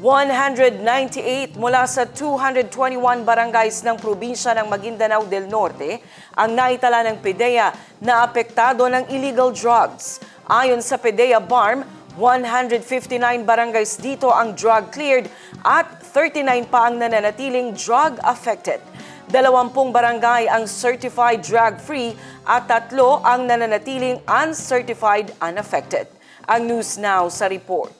198 mula sa 221 barangays ng probinsya ng Maguindanao del Norte ang naitala ng PDEA na apektado ng illegal drugs. Ayon sa PDEA BARM, 159 barangays dito ang drug cleared at 39 pa ang nananatiling drug affected. 20 barangay ang certified drug-free at 3 ang nananatiling uncertified unaffected. Ang News Now sa report.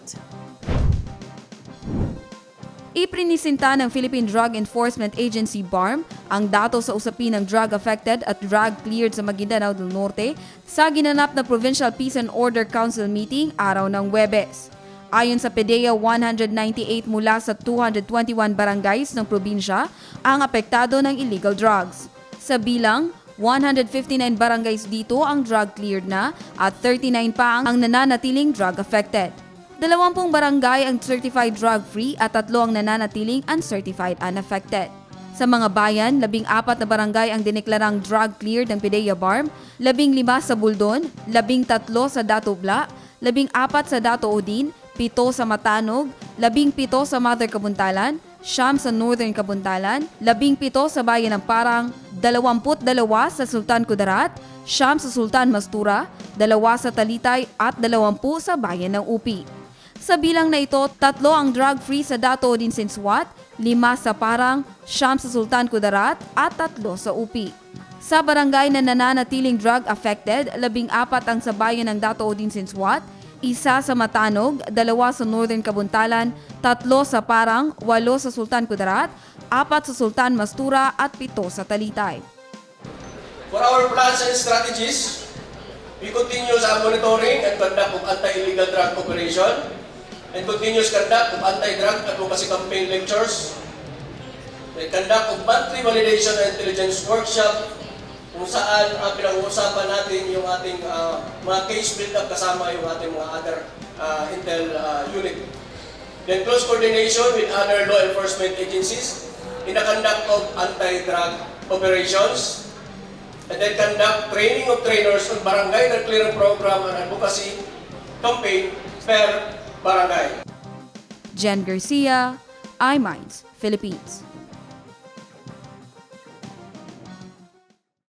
Iprinisinta ng Philippine Drug Enforcement Agency BARM ang datos sa usapin ng drug-affected at drug-cleared sa Maguindanao del Norte sa ginanap na Provincial Peace and Order Council meeting araw ng Huwebes. Ayon sa PDEA, 198 mula sa 221 barangays ng probinsya ang apektado ng illegal drugs. Sa bilang, 159 barangays dito ang drug-cleared na at 39 pa ang nananatiling drug-affected. 20 barangay ang certified drug-free at 3 ang nananatiling uncertified unaffected. Sa mga bayan, 14 na barangay ang dineklarang drug-cleared ng PDEA BARM, 15 sa Buldon, 13 sa Datubla, 14 sa Dato Odin, 7 sa Matanog, 17 sa Mother Kabuntalan, 9 sa Northern Kabuntalan, 17 sa Bayan ng Parang, 22 sa Sultan Kudarat, 9 sa Sultan Mastura, 2 sa Talitay at 20 sa Bayan ng Upi. Sa bilang na ito, 3 ang drug-free sa Dato Odin Sinswat, 5 sa Parang, 9 sa Sultan Kudarat at 3 sa Upi. Sa barangay na nananatiling drug-affected, 14 ang sa Bayan ng Dato Odin Sinswat, 1 sa Matanog, 2 sa Northern Kabuntalan, 3 sa Parang, 8 sa Sultan Kudarat, 4 sa Sultan Mastura at 7 sa Talitay. For our plans and strategies, we continue sa monitoring and conduct of anti-illegal drug operation and continuous conduct of anti-drug advocacy campaign lectures, the conduct of monthly validation and intelligence workshop, kung saan pinag-uusapan natin yung ating mga case build-up kasama yung ating mga other intel unit. Then close coordination with other law enforcement agencies in the conduct of anti-drug operations, and then conduct training of trainers on barangay and clearing program and advocacy campaign per barangay. Jen Garcia, iMinds, Philippines.